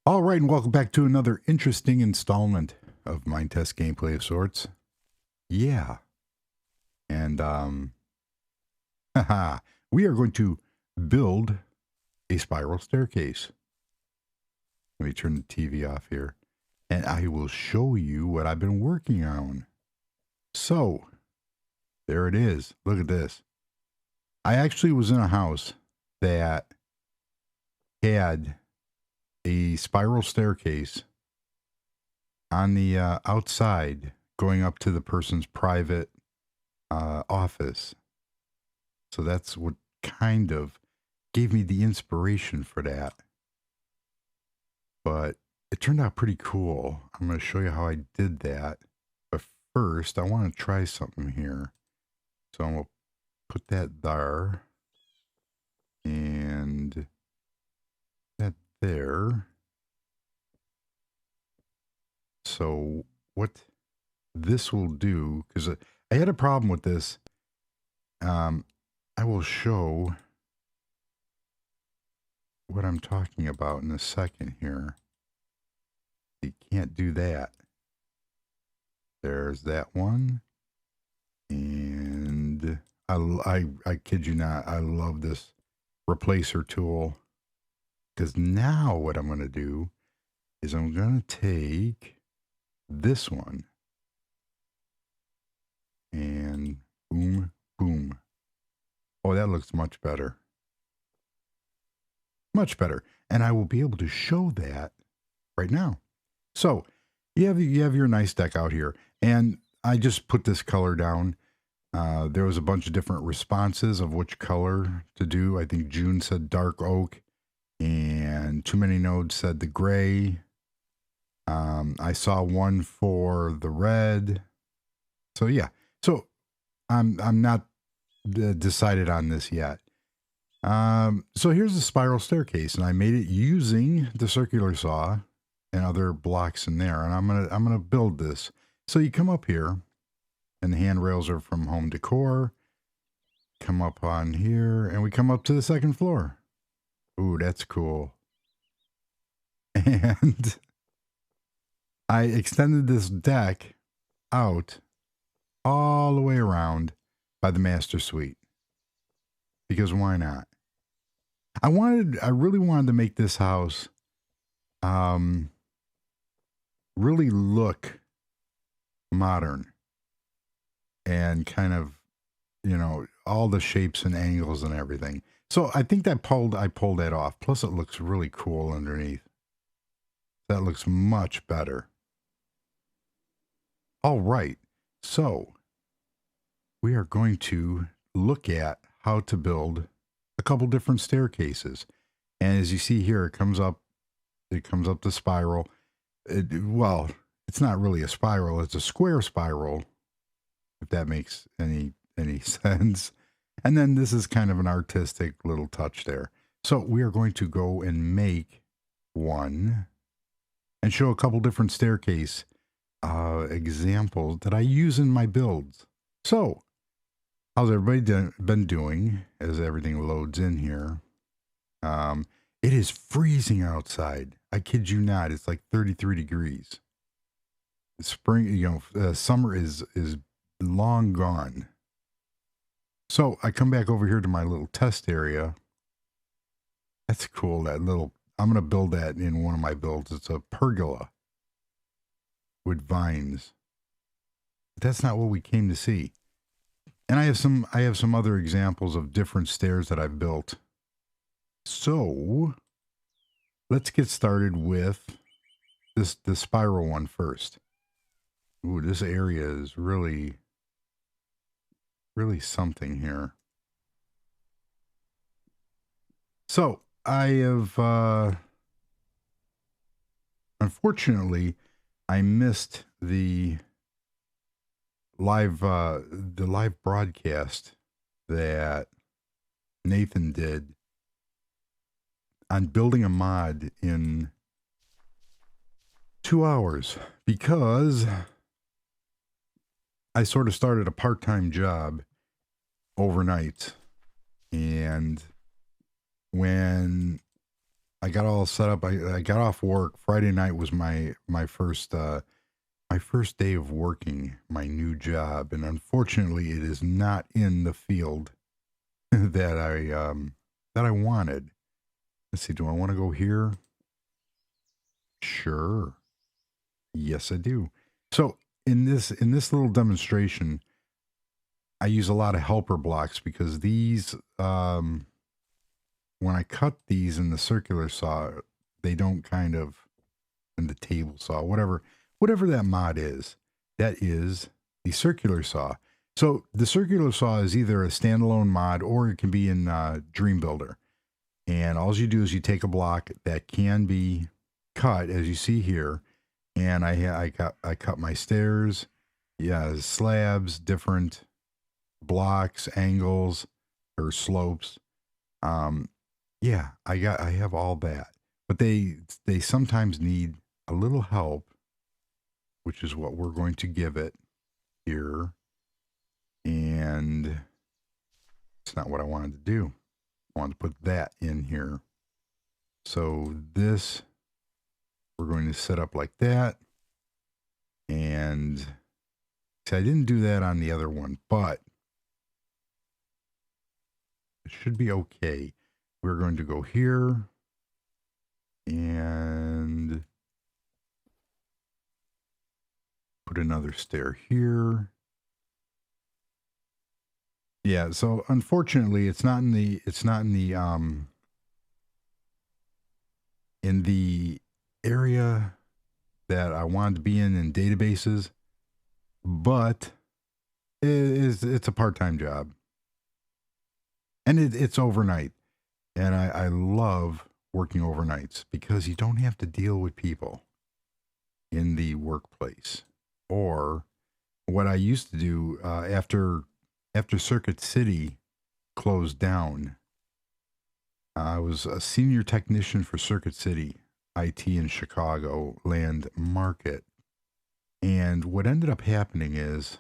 All right, and welcome back to another interesting installment of Minetest gameplay of sorts. Yeah, and haha, we are going to build a spiral staircase. Let me turn the TV off here, and I will show you what I've been working on. So, there it is. Look at this. I actually was in a house that had a spiral staircase on the outside going up to the person's private office. So that's what kind of gave me the inspiration for that. But it turned out pretty cool. I'm going to show you how I did that. But first, I want to try something here. So I'm going to put that there. And that there. So what this will do, because I had a problem with this. I will show what I'm talking about in a second here. You can't do that. There's that one. And I kid you not, I love this replacer tool. Because now what I'm going to do is I'm going to take this one. And boom, boom. Oh, that looks much better. Much better. And I will be able to show that right now. So you have your nice deck out here. And I just put this color down. There was a bunch of different responses of which color to do. I think June said dark oak. And Too Many Nodes said the gray. I saw one for the red. So yeah. So I'm not decided on this yet. So here's the spiral staircase, and I made it using the circular saw and other blocks in there. And I'm gonna build this. So you come up here, and the handrails are from Home Decor. Come up on here, and we come up to the second floor. Ooh, that's cool. And I extended this deck out all the way around by the master suite. Because why not? I really wanted to make this house really look modern and kind of, all the shapes and angles and everything. So I think I pulled that off. Plus it looks really cool underneath. That looks much better. All right. So we are going to look at how to build a couple different staircases. And as you see here, it comes up the spiral. Well, it's not really a spiral, it's a square spiral, if that makes any sense. And then this is kind of an artistic little touch there. So we are going to go and make one and show a couple different staircase examples that I use in my builds. So how's everybody been doing as everything loads in here? It is freezing outside. I kid you not. It's like 33 degrees. Spring, summer is long gone. So I come back over here to my little test area. That's cool. I'm going to build that in one of my builds. It's a pergola with vines. But that's not what we came to see. And I have some other examples of different stairs that I've built. So let's get started with the spiral one first. Ooh, this area is really, really something here. So I have, unfortunately, I missed the live broadcast that Nathan did on building a mod in 2 hours, because I sort of started a part-time job overnight, and when I got all set up. I got off work. Friday night was my first day of working my new job, and unfortunately, it is not in the field that I wanted. Let's see. Do I want to go here? Sure. Yes, I do. So in this little demonstration, I use a lot of helper blocks because these when I cut these in the circular saw, they don't kind of in the table saw, whatever that mod is, that is the circular saw. So the circular saw is either a standalone mod or it can be in Dream Builder. And all you do is you take a block that can be cut, as you see here, and I cut my stairs, yeah, slabs, different blocks, angles, or slopes. Yeah, I have all that, but they sometimes need a little help, which is what we're going to give it here. And it's not what I wanted to do. I wanted to put that in here. So this, we're going to set up like that. And see, I didn't do that on the other one, but it should be okay. We're going to go here and put another stair here. Yeah, so unfortunately it's not in the area that I wanted to be in databases, but it's a part-time job. And it's overnight. And I love working overnights because you don't have to deal with people in the workplace. Or what I used to do after Circuit City closed down, I was a senior technician for Circuit City IT in Chicago Land Market. And what ended up happening is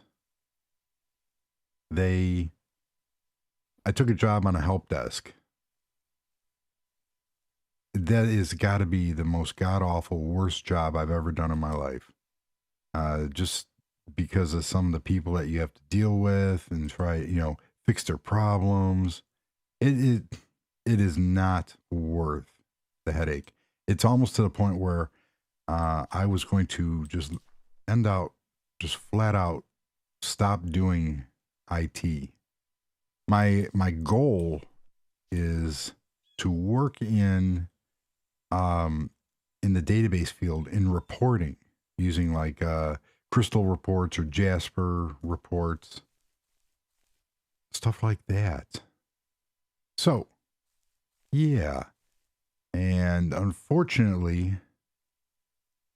I took a job on a help desk. That is got to be the most god-awful, worst job I've ever done in my life. Just because of some of the people that you have to deal with and try, fix their problems. It is not worth the headache. It's almost to the point where I was going to just flat out stop doing IT. My goal is to work in the database field in reporting using like Crystal reports or Jasper reports, stuff like that. So, yeah. And unfortunately,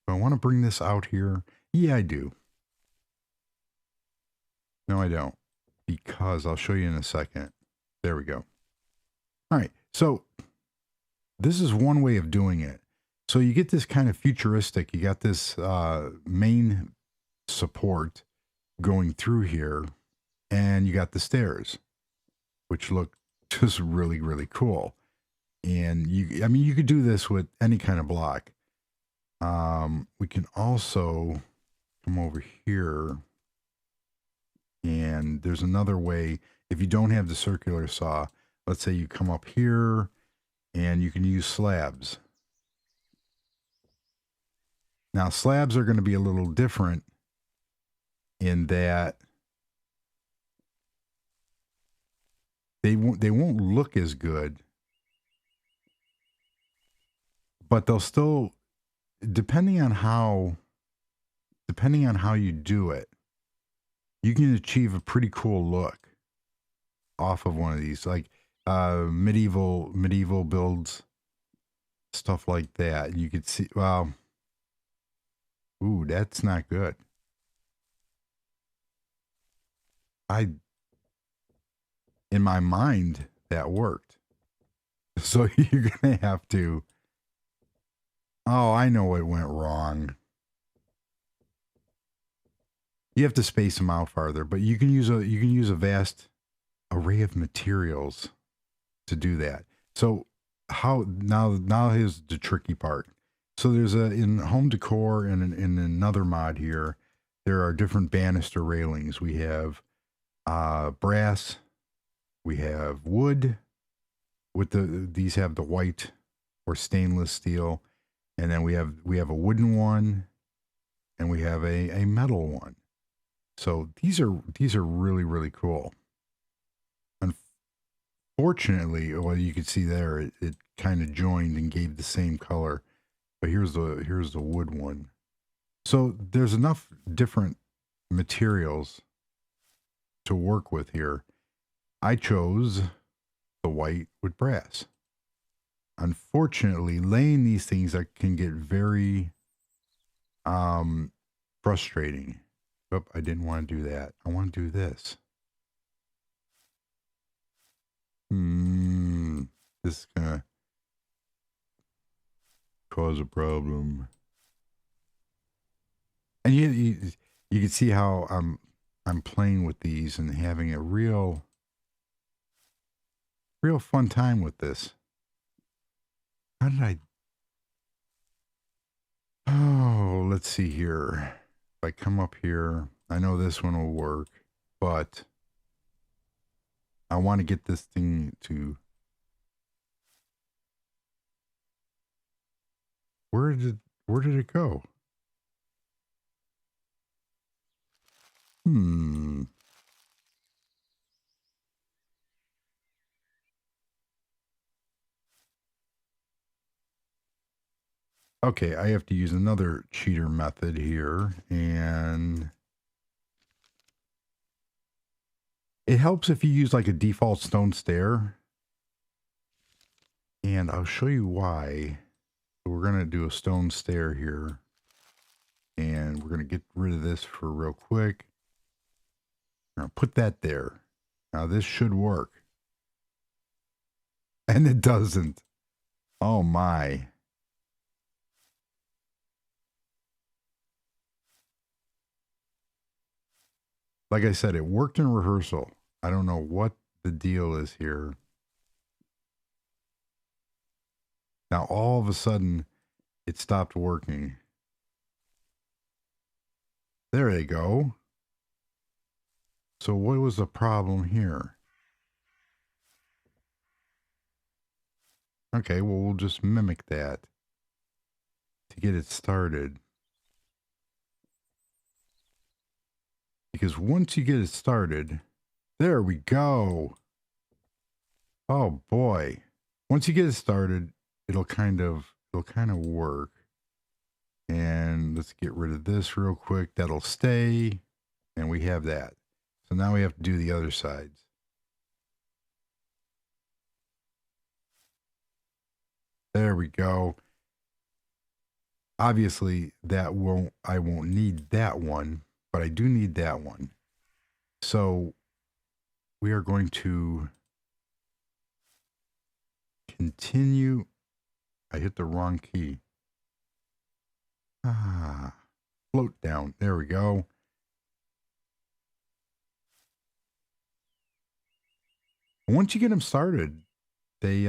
do I want to bring this out here? Yeah, I do. No, I don't. Because I'll show you in a second. There we go. All right. So this is one way of doing it. So you get this kind of futuristic, you got this main support going through here, and you got the stairs, which look just really, really cool. And you could do this with any kind of block. We can also come over here, and there's another way. If you don't have the circular saw, let's say you come up here and you can use slabs. Now, slabs are going to be a little different in that they won't look as good, but they'll still, depending on how you do it, you can achieve a pretty cool look off of one of these, like medieval builds, stuff like that. You could see, well, ooh, that's not good. In my mind, that worked. So you're going to have to, oh, I know what went wrong. You have to space them out farther, but you can use a vast array of materials to do that. So how now here's the tricky part. So there's in home decor and in another mod here, there are different banister railings. We have brass, we have wood with these have the white or stainless steel, and then we have a wooden one, and we have a metal one. So these are really, really cool. Unfortunately, well, you can see there it kind of joined and gave the same color. But here's the wood one. So there's enough different materials to work with here. I chose the white with brass. Unfortunately, laying these things that can get very frustrating. Oh, I didn't want to do that. I want to do this. This is gonna cause a problem. And you can see how I'm playing with these and having a real fun time with this. How did I? Oh, let's see here. If I come up here, I know this one will work, but I want to get this thing to. Where did it go? Okay, I have to use another cheater method here, and it helps if you use like a default stone stair. And I'll show you why. So we're going to do a stone stair here. And we're going to get rid of this for real quick. We're going to put that there. Now this should work. And it doesn't. Oh my. Like I said, it worked in rehearsal. I don't know what the deal is here. Now all of a sudden, it stopped working. There they go. So what was the problem here? Okay, well, we'll just mimic that to get it started. Because once you get it started, there we go. Oh boy. Once you get it started, it'll kind of work. And let's get rid of this real quick. That'll stay. And we have that. So now we have to do the other sides. There we go. Obviously, I won't need that one, but I do need that one. So we are going to continue. I hit the wrong key. Float down. There we go. Once you get them started, they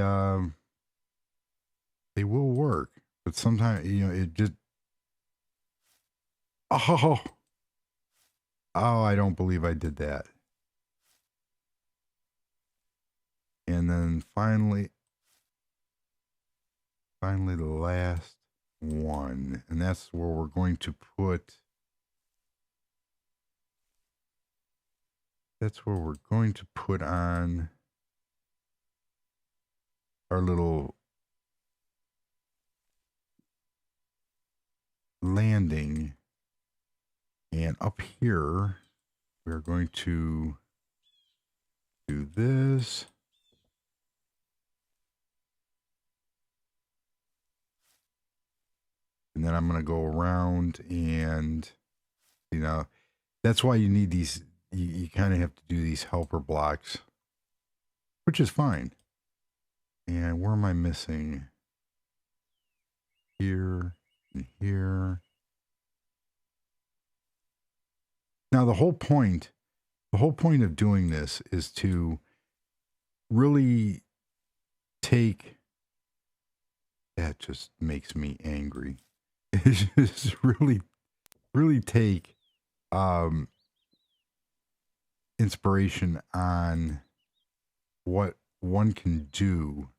will work. But sometimes, it just. Oh, I don't believe I did that. And then finally the last one. And that's where we're going to put. That's where we're going to put on our little landing. And up here, we're going to do this. And then I'm going to go around and, that's why you need these. You kind of have to do these helper blocks, which is fine. And where am I missing? Here and here. Now the whole point of doing this is to really take That just makes me angry. It's just really take inspiration on what one can do.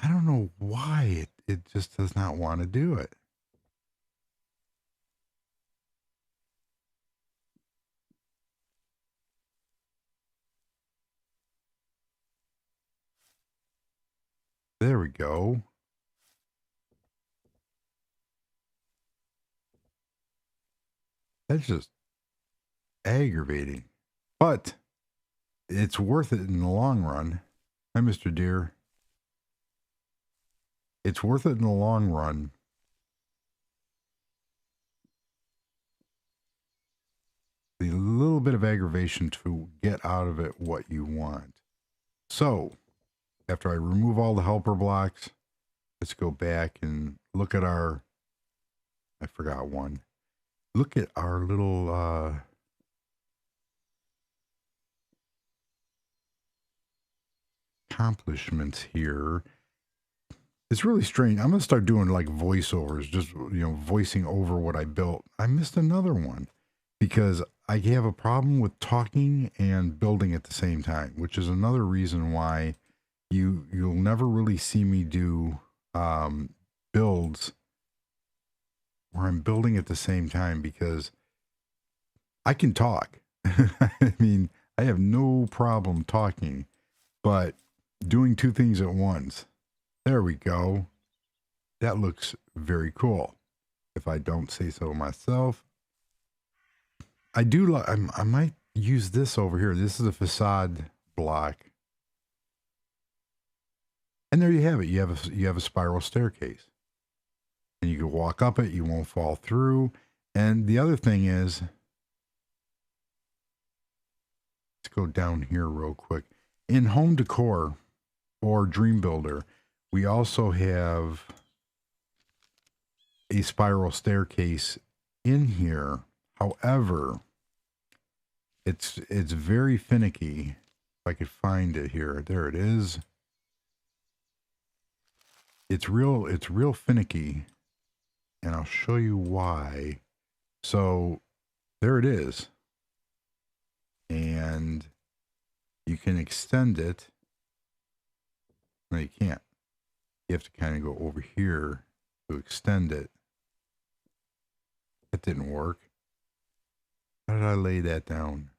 I don't know why it just does not want to do it. There we go. That's just aggravating. But it's worth it in the long run. Hi, Mr. Deer. It's worth it in the long run. The little bit of aggravation to get out of it what you want. So, after I remove all the helper blocks, let's go back and look at our, I forgot one. Look at our little accomplishments here. It's really strange. I'm going to start doing like voiceovers, just, voicing over what I built. I missed another one because I have a problem with talking and building at the same time, which is another reason why you'll never really see me do builds where I'm building at the same time, because I can talk. I mean, I have no problem talking, but doing two things at once. There we go. That looks very cool, if I don't say so myself. I do. I might use this over here. This is a facade block, and there you have it. You have a spiral staircase, and you can walk up it. You won't fall through. And the other thing is, let's go down here real quick. In home decor or dream builder, we also have a spiral staircase in here. However, it's very finicky. If I could find it here. There it is. It's real finicky. And I'll show you why. So there it is. And you can extend it. No, you can't. You have to kind of go over here to extend it. That didn't work. How did I lay that down?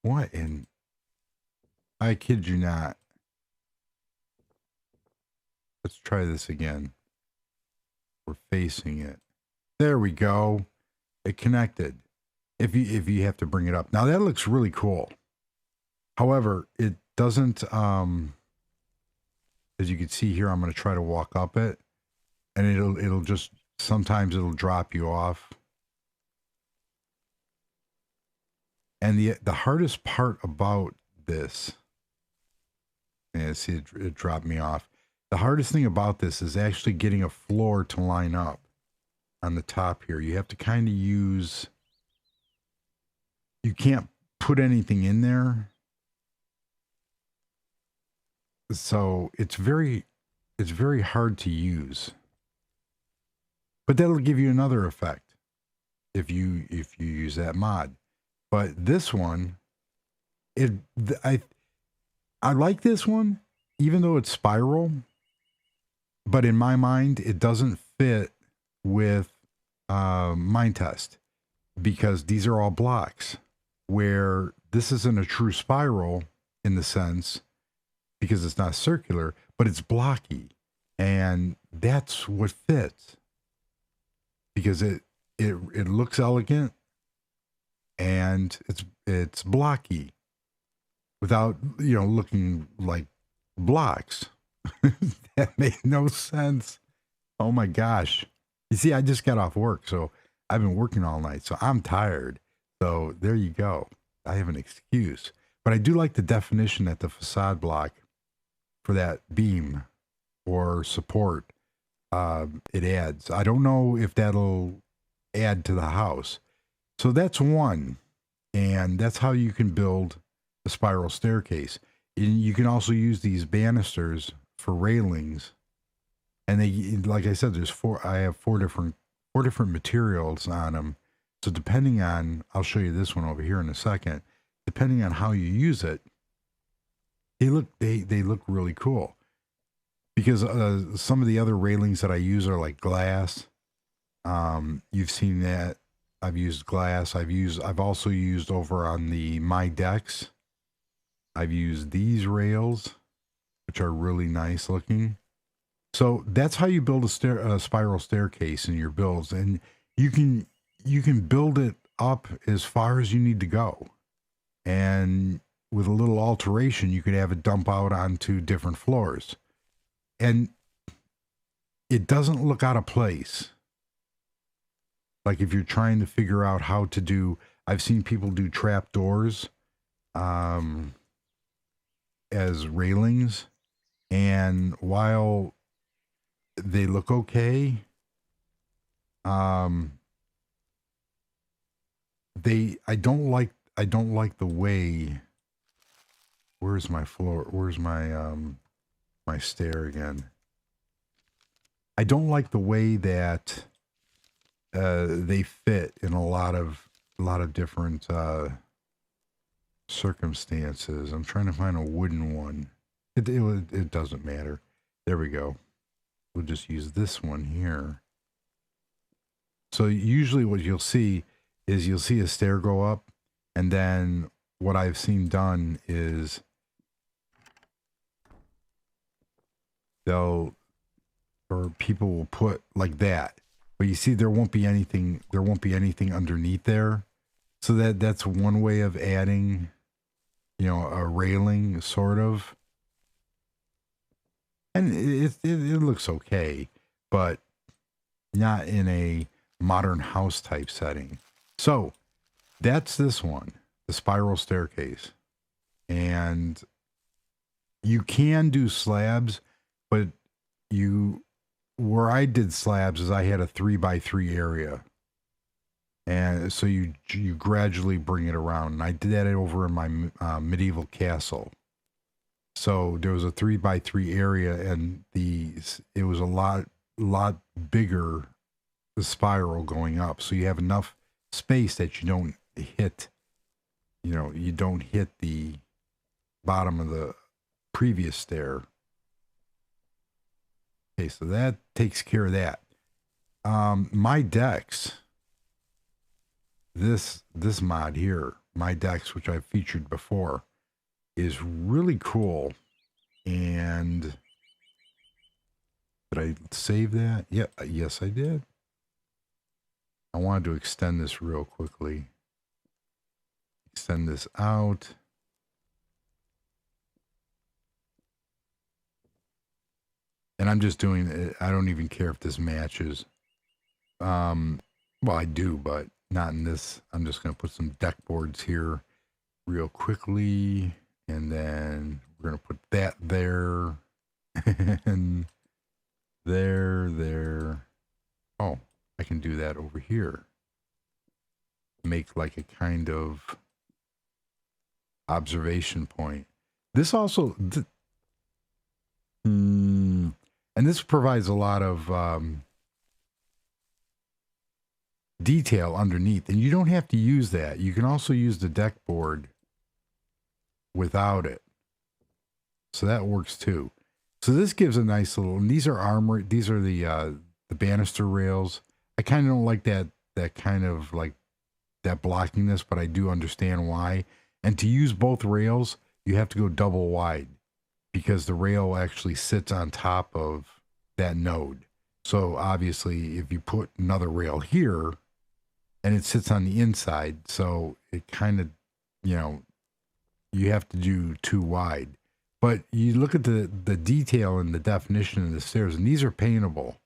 What in? I kid you not. Let's try this again. We're facing it. There we go. It connected. If you have to bring it up. Now that looks really cool. However, it doesn't, as you can see here, I'm going to try to walk up it, and it'll just, sometimes it'll drop you off. And the hardest part about this, and see it dropped me off. The hardest thing about this is actually getting a floor to line up on the top here. You have to kind of use, you can't put anything in there. So it's very hard to use, but that'll give you another effect if you use that mod. But this one, I like this one, even though it's spiral, but in my mind, it doesn't fit with Minetest, because these are all blocks, where this isn't a true spiral in the sense, because it's not circular, but it's blocky. And that's what fits, because it looks elegant and it's blocky without, looking like blocks. That made no sense. Oh my gosh. You see, I just got off work, so I've been working all night, so I'm tired. So there you go. I have an excuse. But I do like the definition that the facade block for that beam or support it adds. I don't know if that'll add to the house. So that's one. And that's how you can build a spiral staircase. And you can also use these banisters for railings. And they, like I said, I have four different materials on them. So depending on, I'll show you this one over here in a second. Depending on how you use it, they look really cool. Because some of the other railings that I use are like glass. You've seen that. I've used glass. I've also used over on my decks. I've used these rails, which are really nice looking. So that's how you build a spiral staircase in your builds, and you can build it up as far as you need to go, and with a little alteration, you could have it dump out onto different floors, and it doesn't look out of place. Like if you're trying to figure out how to do, I've seen people do trap doors as railings, and while they look okay, I don't like the way, where's my floor, where's my my stair again? I don't like the way that they fit in a lot of different circumstances. I'm trying to find a wooden one. It doesn't matter. There we go. We'll just use this one here. So usually what you'll see is you'll see a stair go up, and then what I've seen done is people will put like that. But you see there won't be anything underneath there. So that's one way of adding, a railing sort of. And it looks okay, but not in a modern house type setting. So that's this one, the spiral staircase. And you can do slabs, but where I did slabs is I had a 3x3 area. And so you gradually bring it around. And I did that over in my medieval castle. So there was a 3x3 area, and it was a lot bigger, the spiral going up. So you have enough space that you don't hit, you don't hit the bottom of the previous stair. Okay, so that takes care of that. My decks, this mod here, my decks, which I've featured before, is really cool. And did I save that? Yeah, yes, I did. I wanted to extend this real quickly. Extend this out. And I'm just doing it. I don't even care if this matches. Well, I do, but not in this. I'm just going to put some deck boards here real quickly. And then we're going to put that there. And there. Oh, I can do that over here. Make like a kind of observation point. This also... and this provides a lot of detail underneath. And you don't have to use that. You can also use the deck board without it. So that works too. So this gives a nice little, and these are armor. These are the banister rails. I kind of don't like that kind of like that blockingness, but I do understand why. And to use both rails, you have to go double wide, because the rail actually sits on top of that node. So obviously if you put another rail here and it sits on the inside, so it kind of, you have to do too wide. But you look at the detail and the definition of the stairs, and these are paintable.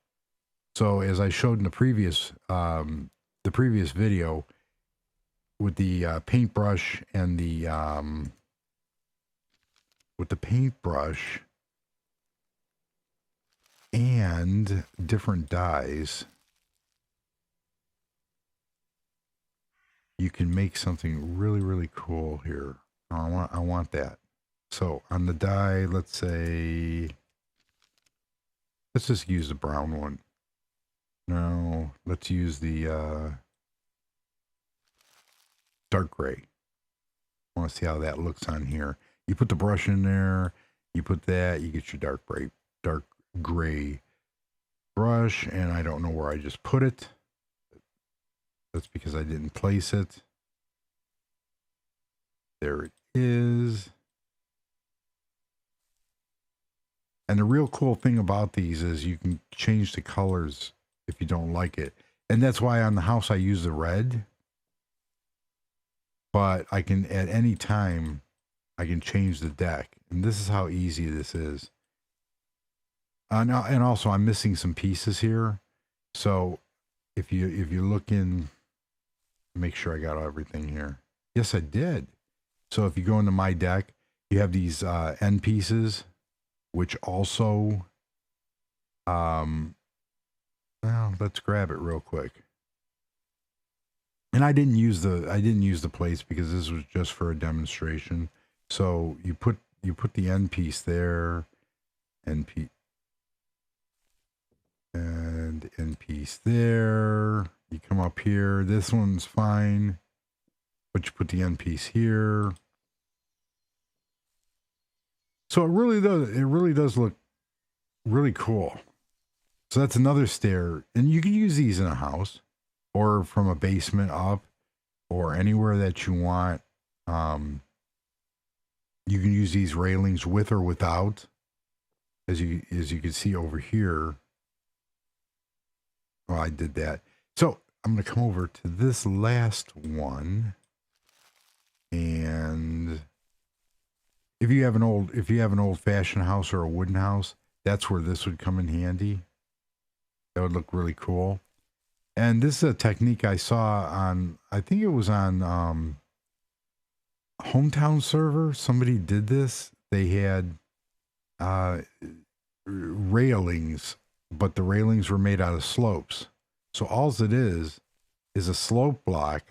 So as I showed in the previous video with the paintbrush and with the paintbrush and different dyes, you can make something really, really cool here. I want that. So on the die, let's say, let's just use the brown one. No, let's use the dark gray. I want to see how that looks on here. You put the brush in there, you put that, you get your dark gray brush, and I don't know where I just put it. That's because I didn't place it. There it is. And the real cool thing about these is you can change the colors if you don't like it. And that's why on the house I use the red. But I can, at any time, I can change the deck. And this is how easy this is. And also I'm missing some pieces here. So if you look in, make sure I got everything here. Yes, I did. So if you go into my deck, you have these end pieces, which also, well, let's grab it real quick. And I didn't use the plates because this was just for a demonstration. So you put the end piece there, end piece, and end piece there. You come up here. This one's fine, but you put the end piece here. So it really does look really cool. So that's another stair, and you can use these in a house or from a basement up or anywhere that you want. You can use these railings with or without, as you can see over here. Well, I did that. So I'm going to come over to this last one, and if you have an old-fashioned house or a wooden house, that's where this would come in handy. That would look really cool. And this is a technique I saw on, I think it was on Hometown Server. Somebody did this. They had railings, but the railings were made out of slopes. So all it is a slope block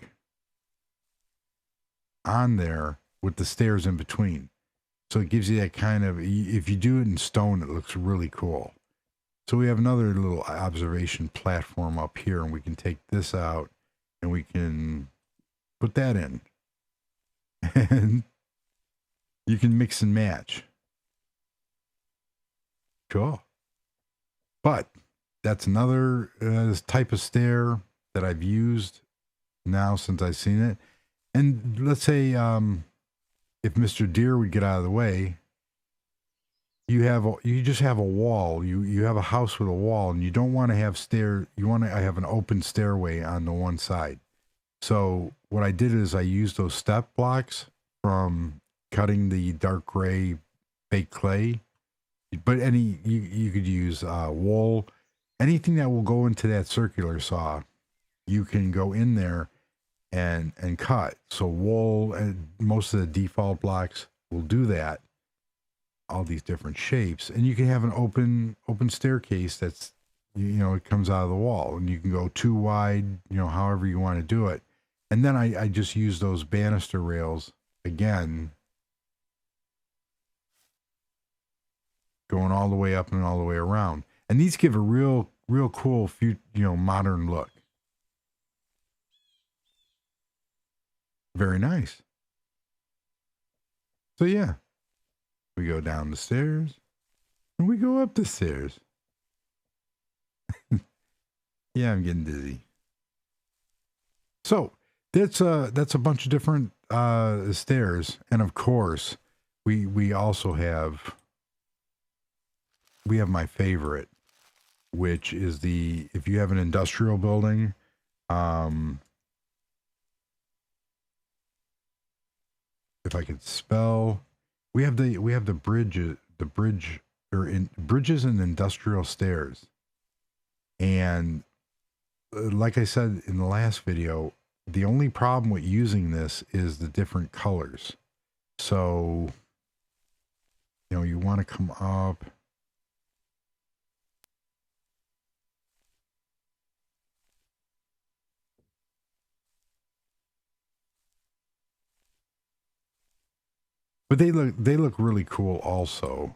on there with the stairs in between. So it gives you that kind of, if you do it in stone, it looks really cool. So we have another little observation platform up here, and we can take this out and we can put that in. And you can mix and match. Cool. But that's another type of stair that I've used now since I've seen it. And let's say if Mr. Deer would get out of the way, you just have a wall. You have a house with a wall, and you don't want to have stair. You want to have an open stairway on the one side. So what I did is I used those step blocks from cutting the dark gray baked clay. But you could use wool, anything that will go into that circular saw. You can go in there and cut. So wool and most of the default blocks will do that. All these different shapes, and you can have an open staircase that's, it comes out of the wall, and you can go too wide, however you want to do it. And then I just use those banister rails again, going all the way up and all the way around. And these give a real cool, modern look. Very nice. So yeah, we go down the stairs and we go up the stairs. Yeah, I'm getting dizzy. So that's a bunch of different stairs, and of course, we also have my favorite, which is if you have an industrial building, if I could spell, we have the bridges and industrial stairs, and like I said in the last video, the only problem with using this is the different colors. So, you want to come up. But they look really cool also.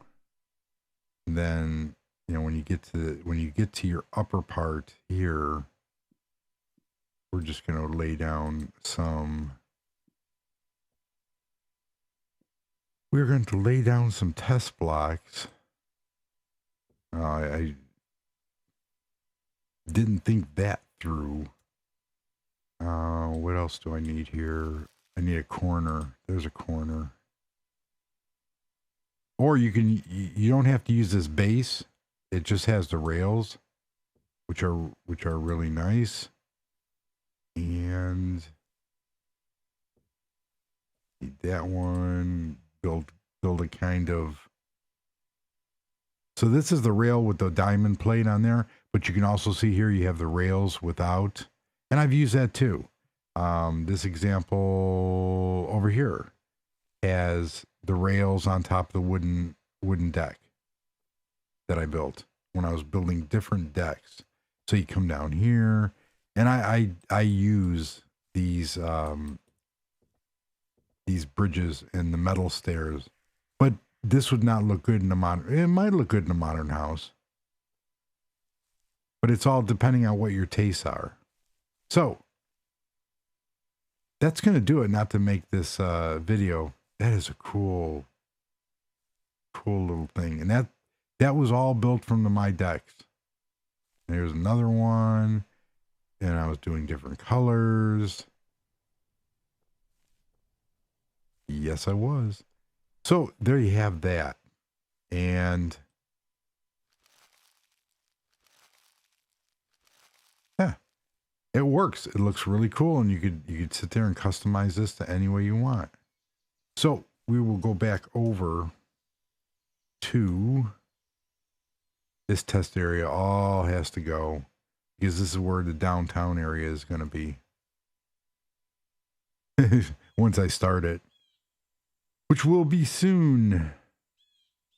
And then, you know, when you get to your upper part here, we're just going to lay down some. We're going to lay down some test blocks. I didn't think that through. What else do I need here? I need a corner. There's a corner. Or you don't have to use this base. It just has the rails, which are really nice. And that one, build a kind of. So this is the rail with the diamond plate on there, but you can also see here you have the rails without, and I've used that too. This example over here has the rails on top of the wooden deck that I built when I was building different decks. So you come down here, and I use these bridges and the metal stairs, but this would not look good in a modern. It might look good in a modern house, but it's all depending on what your tastes are. So that's going to do it. Not to make this video. That is a cool little thing, and that was all built from my decks. And here's another one, and I was doing different colors. Yes, I was. So there you have that. And yeah, it works. It looks really cool, and you could sit there and customize this to any way you want. So we will go back over to this test area. All has to go because this is where the downtown area is going to be once I start it, which will be soon.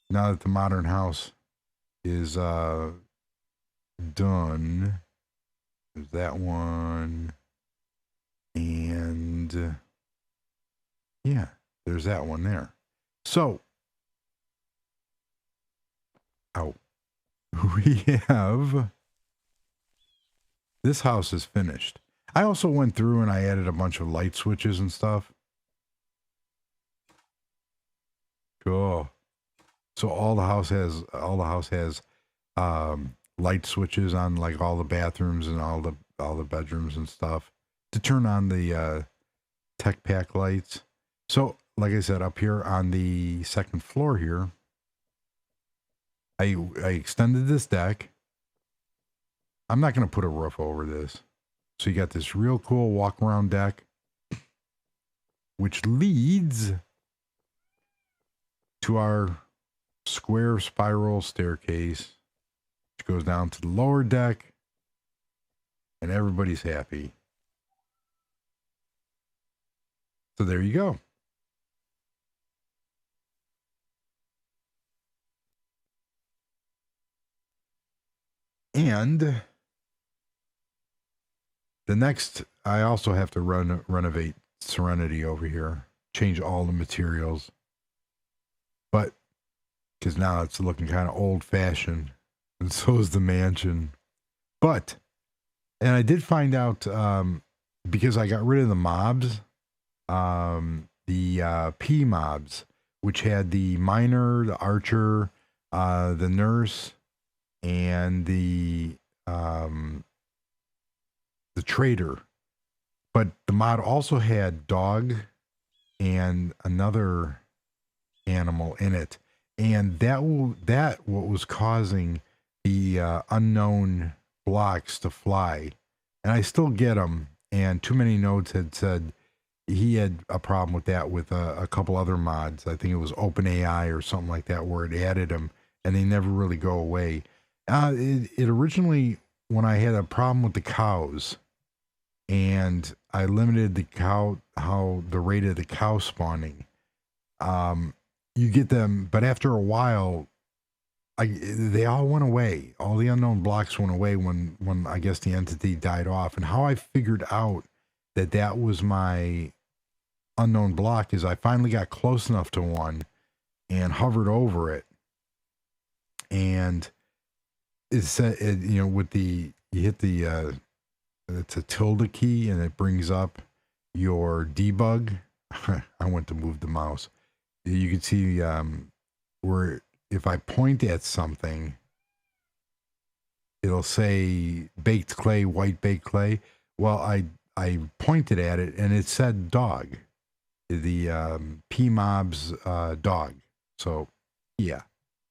Now that the modern house is done. There's that one. And yeah, there's that one there. So, we have, this house is finished. I also went through and I added a bunch of light switches and stuff. Cool. So all the house has light switches on like all the bathrooms and all the bedrooms and stuff to turn on the tech pack lights. So like I said, up here on the second floor here, I extended this deck. I'm not going to put a roof over this. So you got this real cool walk around deck, which leads to our square spiral staircase, which goes down to the lower deck, and everybody's happy. So there you go. And the next, I also have to renovate Serenity over here, change all the materials. But because now it's looking kind of old fashioned, and so is the mansion. But, and I did find out, because I got rid of the mobs, the P mobs, which had the miner, the archer, the nurse, and the trader. But the mod also had dog and another animal in it, and that what was causing the unknown blocks to fly. And I still get them, and Too Many Nodes had said he had a problem with that with a couple other mods. I think it was OpenAI or something like that, where it added them and they never really go away. It originally, when I had a problem with the cows and I limited the rate of the cow spawning, you get them, but after a while, they all went away. All the unknown blocks went away when I guess the entity died off. And how I figured out that was my unknown block is I finally got close enough to one and hovered over it, and it said, with you hit the it's a tilde key, and it brings up your debug. I went to move the mouse. You can see where if I point at something, it'll say baked clay, white baked clay. Well, I pointed at it, and it said dog, the PMob's dog. So yeah,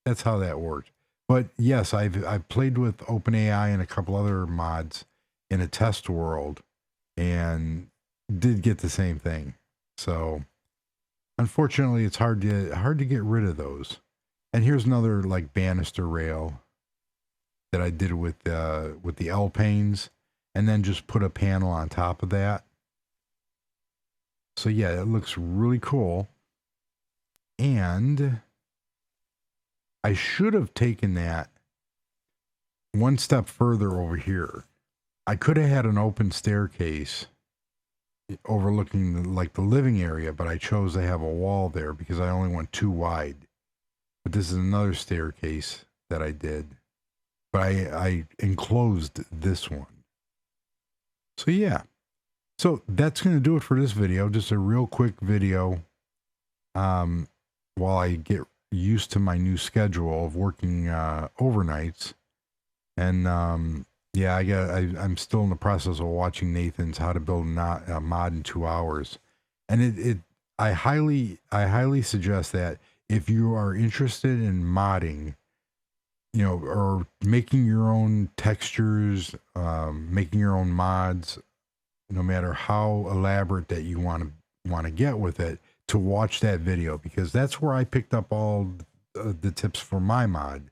that's how that worked. But yes, I've played with OpenAI and a couple other mods in a test world, and did get the same thing. So unfortunately, it's hard to get rid of those. And here's another like banister rail that I did with the L panes, and then just put a panel on top of that. So yeah, it looks really cool. And I should have taken that one step further over here. I could have had an open staircase overlooking the living area, but I chose to have a wall there because I only went too wide. But this is another staircase that I did, but I enclosed this one. So yeah, so that's going to do it for this video. Just a real quick video while I get used to my new schedule of working overnights. And yeah, I'm still in the process of watching Nathan's How to Build a Mod in 2 hours. And I highly suggest that if you are interested in modding, or making your own textures, making your own mods, no matter how elaborate that you want to get with it, to watch that video, because that's where I picked up all the tips for my mod,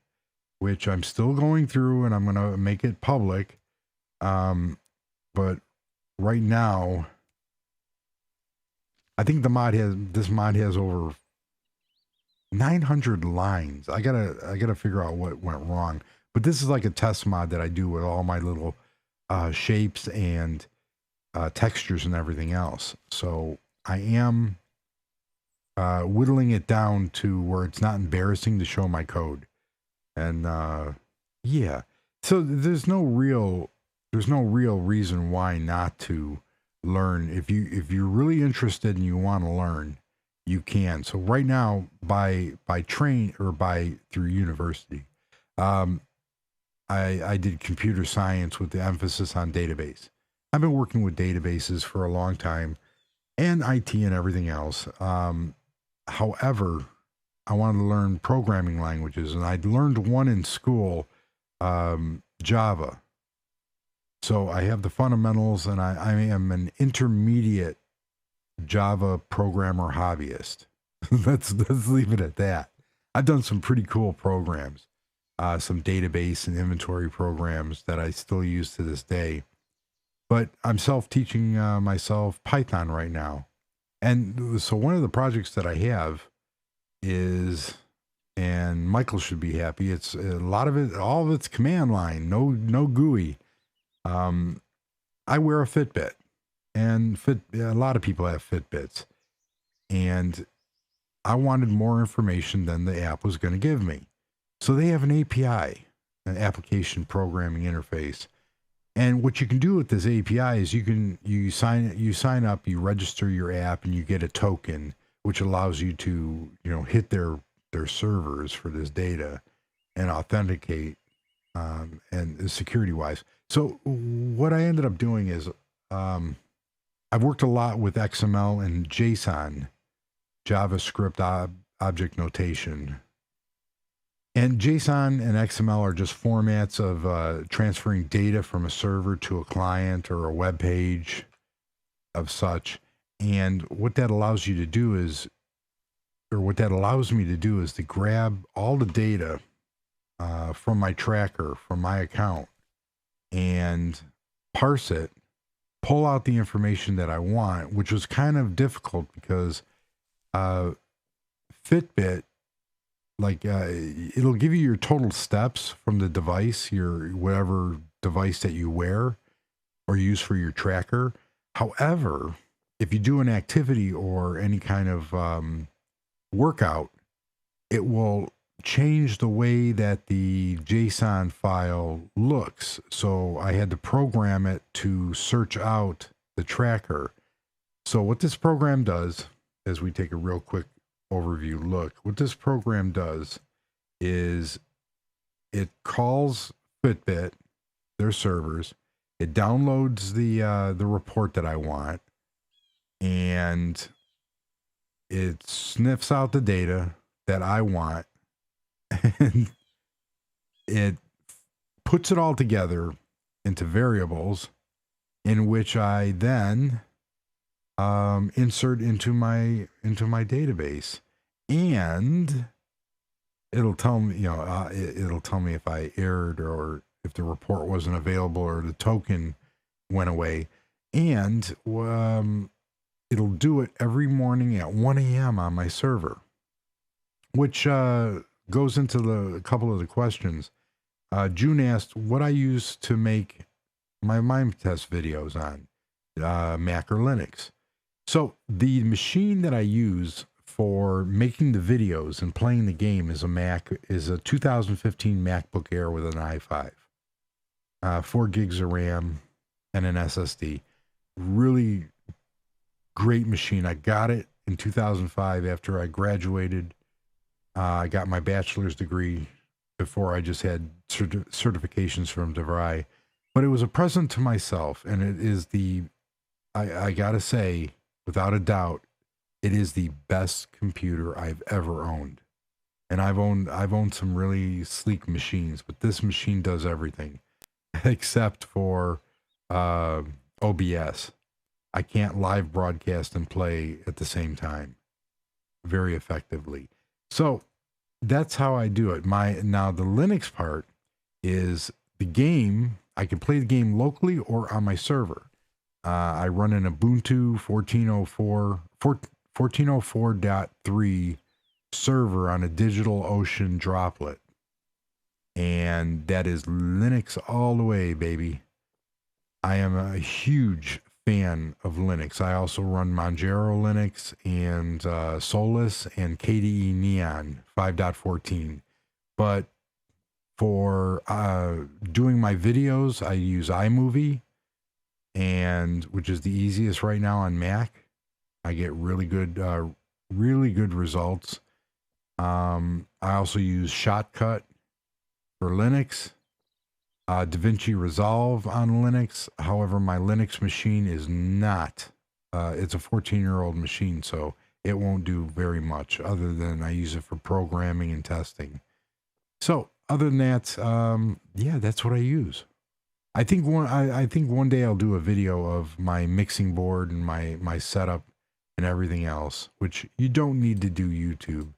which I'm still going through, and I'm going to make it public. But right now, I think this mod has over 900 lines. I gotta figure out what went wrong. But this is like a test mod that I do with all my little shapes and textures and everything else. So I am whittling it down to where it's not embarrassing to show my code. And yeah, so there's no real reason why not to learn. If you're really interested and you want to learn, you can. So right now, by train or through university, I did computer science with the emphasis on database. I've been working with databases for a long time, and IT and everything else. However, I wanted to learn programming languages, and I'd learned one in school, Java. So I have the fundamentals, and I am an intermediate Java programmer hobbyist. let's leave it at that. I've done some pretty cool programs, some database and inventory programs that I still use to this day. But I'm self-teaching myself Python right now. And so one of the projects that I have is, and Michael should be happy, it's a lot of it, all of it's command line, no GUI. I wear a Fitbit, and a lot of people have Fitbits, and I wanted more information than the app was going to give me. So they have an API, an application programming interface. And what you can do with this API is you sign up, you register your app, and you get a token, which allows you to, hit their servers for this data and authenticate, and security wise. So what I ended up doing is, I've worked a lot with XML and JSON, JavaScript object notation. And JSON and XML are just formats of transferring data from a server to a client or a web page of such. And what that allows you to do is, or what that allows me to do is to grab all the data from my tracker, from my account, and parse it, pull out the information that I want, which was kind of difficult because Fitbit, it'll give you your total steps from the device, your whatever device that you wear or use for your tracker. However, if you do an activity or any kind of workout, it will change the way that the JSON file looks. So I had to program it to search out the tracker. So what this program does, as we take a real quick overview look, what this program does is it calls Fitbit, their servers, it downloads the report that I want, and it sniffs out the data that I want, and it puts it all together into variables in which I then insert into my database, and it'll tell me, you know, it'll tell me if I erred or if the report wasn't available or the token went away, and it'll do it every morning at 1 a.m. on my server, which goes into a couple of the questions. June asked what I use to make my Minetest videos on Mac or Linux. So the machine that I use for making the videos and playing the game is a 2015 MacBook Air with an i5, 4 gigs of RAM and an SSD. Really great machine. I got it in 2005 after I graduated. I got my bachelor's degree before I just had certifications from DeVry, but it was a present to myself, and it is I gotta say, without a doubt, it is the best computer I've ever owned. And I've owned some really sleek machines, but this machine does everything except for OBS. I can't live broadcast and play at the same time very effectively. So that's how I do it. Now the Linux part is the game. I can play the game locally or on my server. I run an Ubuntu 1404.3 server on a DigitalOcean droplet. And that is Linux all the way, baby. I am a huge fan of Linux. I also run Manjaro Linux and Solus and KDE Neon 5.14. But for doing my videos, I use iMovie, and which is the easiest right now on Mac. I get really good results. I also use Shotcut for Linux, DaVinci Resolve on Linux. However, my Linux machine is not. It's a 14-year-old machine, so it won't do very much other than I use it for programming and testing. So other than that, yeah, that's what I use. I think one day I'll do a video of my mixing board and my setup and everything else, which you don't need to do YouTube,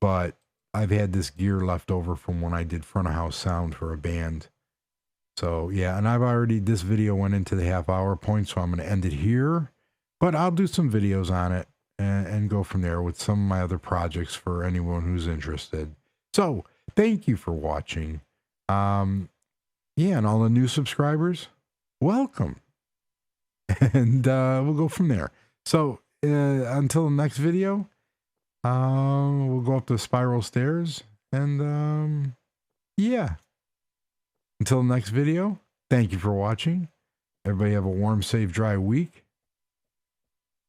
but I've had this gear left over from when I did front of house sound for a band. So yeah, and this video went into the half-hour point, so I'm going to end it here, but I'll do some videos on it and go from there with some of my other projects for anyone who's interested. So thank you for watching. Yeah, and all the new subscribers, welcome. And we'll go from there. So until the next video, we'll go up the spiral stairs. And yeah, until the next video, thank you for watching. Everybody have a warm, safe, dry week.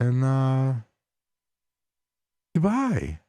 And goodbye.